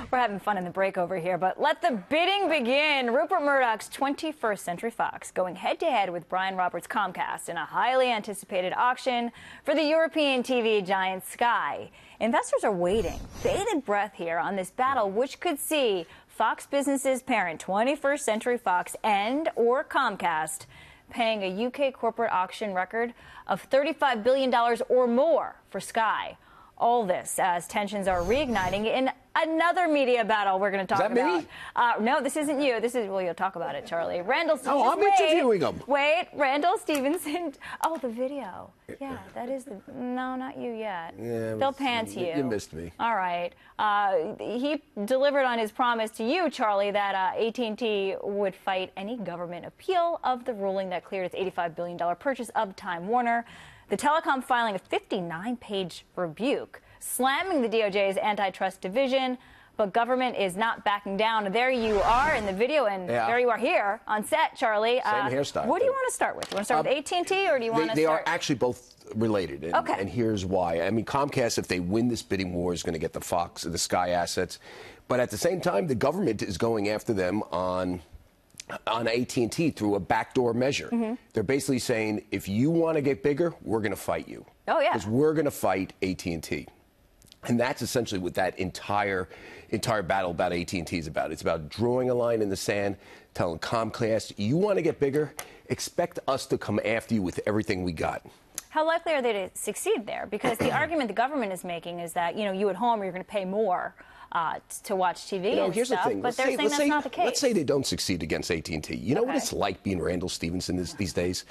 We're having fun in the break over here, but let the bidding begin. Rupert Murdoch's 21st Century Fox going head-to-head with Brian Roberts' Comcast in a highly anticipated auction for the European TV giant Sky. Investors are waiting, bated breath here on this battle, which could see Fox Business's parent, 21st Century Fox and/or Comcast, paying a UK corporate auction record of $35 billion or more for Sky. All this as tensions are reigniting in another media battle we're going to talk about. Me? No, this isn't you. This is, well, you'll talk about it, Charlie. Randall Stevenson. Oh, I'm interviewing him. Wait, Randall Stevenson. Oh, the video. Yeah, that is the, no, not you yet. Yeah, They'll pan to you. You missed me. All right. He delivered on his promise to you, Charlie, that AT&T would fight any government appeal of the ruling that cleared its $85 billion purchase of Time Warner. The telecom filing a 59-page rebuke, slamming the DOJ's antitrust division, but government is not backing down. There you are in the video, and there you are here on set, Charlie. Same hairstyle. What do you want to start with? You want to start with AT&T, or do you want to They are actually both related, and here's why. I mean, Comcast, if they win this bidding war, is going to get the Sky assets, but at the same time, the government is going after them on AT&T through a backdoor measure. They're basically saying, if you want to get bigger, we're going to fight you. Oh, yeah. Because we're going to fight AT&T. And that's essentially what that entire battle about AT&T is about. It's about drawing a line in the sand, telling Comcast, you want to get bigger, expect us to come after you with everything we got. How likely are they to succeed there? Because the argument the government is making is that, you at home, you're going to pay more to watch TV and here's stuff, the thing. but they're saying that's not the case. Let's say they don't succeed against AT&T. You know what it's like being Randall Stevenson these days?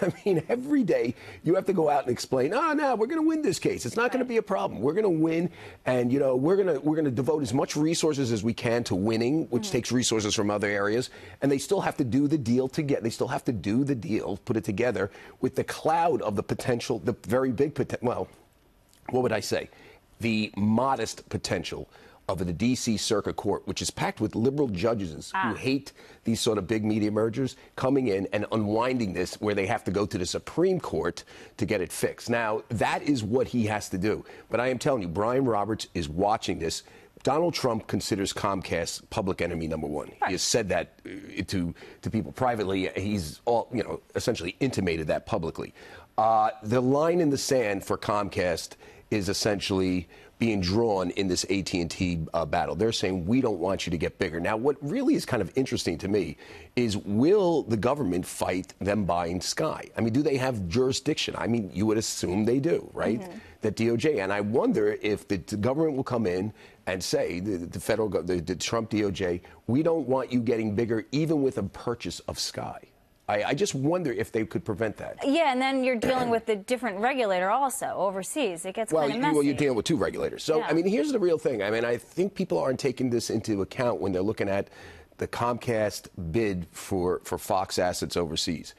I mean, every day you have to go out and explain, no, we're going to win this case. It's not going to be a problem. We're going to win, and, we're going to devote as much resources as we can to winning, which takes resources from other areas, and they still have to do the deal they still have to do the deal, put it together with the cloud of the potential, the very big potential, well, what would I say? The modest potential of the D.C. Circuit Court, which is packed with liberal judges who hate these sort of big media mergers, coming in and unwinding this where they have to go to the Supreme Court to get it fixed. Now, that is what he has to do. But I am telling you, Brian Roberts is watching this. Donald Trump considers Comcast public enemy number one. Right. He has said that to people privately. He's essentially intimated that publicly. The line in the sand for Comcast is essentially being drawn in this AT&T battle. They're saying, we don't want you to get bigger. Now, what really is kind of interesting to me is, will the government fight them buying Sky? I mean, do they have jurisdiction? I mean, you would assume they do, right? The DOJ. And I wonder if the government will come in and say, the Trump DOJ, we don't want you getting bigger even with a purchase of Sky. I just wonder if they could prevent that. Yeah, and then you're dealing with the different regulator also overseas. It gets kind of messy. Well, you're dealing with two regulators. So, I mean, here's the real thing. I mean, I think people aren't taking this into account when they're looking at the Comcast bid for Fox assets overseas.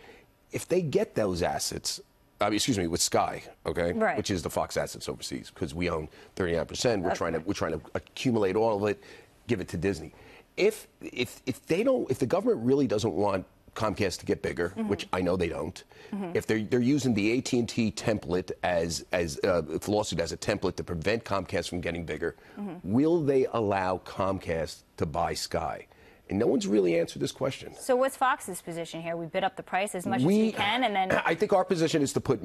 If they get those assets, with Sky, right, which is the Fox assets overseas, because we own 39%, we're trying to accumulate all of it, give it to Disney. If the government really doesn't want Comcast to get bigger, which I know they don't. If they're using the AT&T template as lawsuit as a template to prevent Comcast from getting bigger, will they allow Comcast to buy Sky? And no one's really answered this question. So what's Fox's position here? We bid up the price as much as we can, and then I think our position is to put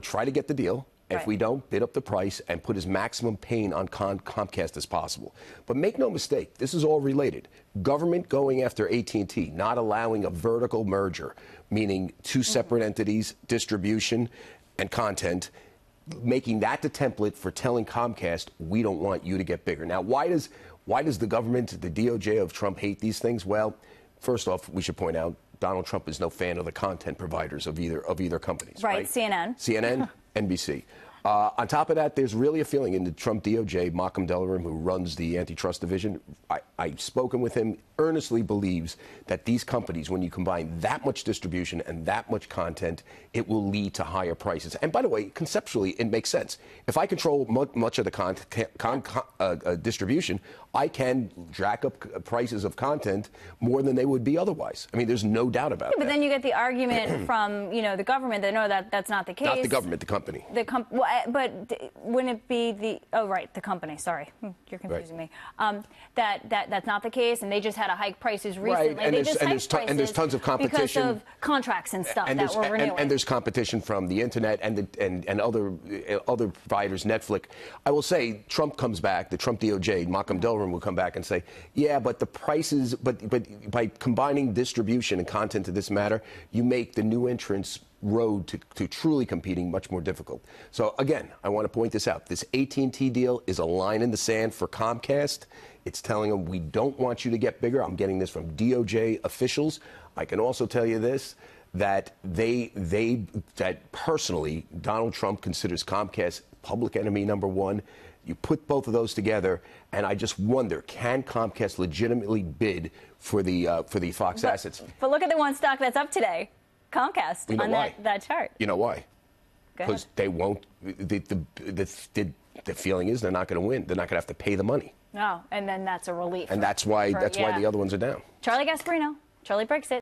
try to get the deal. If we don't, bid up the price and put as maximum pain on Comcast as possible. But make no mistake, this is all related. Government going after AT&T, not allowing a vertical merger, meaning two separate entities, distribution and content, making that the template for telling Comcast, we don't want you to get bigger. Now, why does the government, the DOJ of Trump, hate these things? Well, first off, we should point out, Donald Trump is no fan of the content providers of either companies. Right, CNN, NBC. On top of that, there's really a feeling in the Trump DOJ, Malcolm Delaram, who runs the antitrust division, I've spoken with him, earnestly believes that these companies, when you combine that much distribution and that much content, it will lead to higher prices. And by the way, conceptually, it makes sense. If I control much of the distribution, I can jack up prices of content more than they would be otherwise. I mean, there's no doubt about that. But then you get the argument from, the government that no, that's not the case. Not the government, the company. Well, but wouldn't it be the company? Sorry, you're confusing me. That's not the case, and they just had to hike prices recently. Right, and there's tons of competition because of contracts and stuff that were renewing. And there's competition from the internet and other providers, Netflix. I will say, Trump comes back, the Trump DOJ, Malcolm Delrin will come back and say, yeah, but the prices, but by combining distribution and content to this matter, you make the new entrants road to truly competing much more difficult. So again, I want to point this out. This AT&T deal is a line in the sand for Comcast. It's telling them, we don't want you to get bigger. I'm getting this from DOJ officials. I can also tell you this, that that personally, Donald Trump considers Comcast public enemy number one. You put both of those together, and I just wonder, can Comcast legitimately bid for the Fox assets? But look at the one stock that's up today. Comcast, you know on why? that chart. You know why? Because they won't. The feeling is they're not going to win. They're not going to have to pay the money. No, and then that's a relief. And that's why the other ones are down. Charlie Gasparino. Charlie breaks it.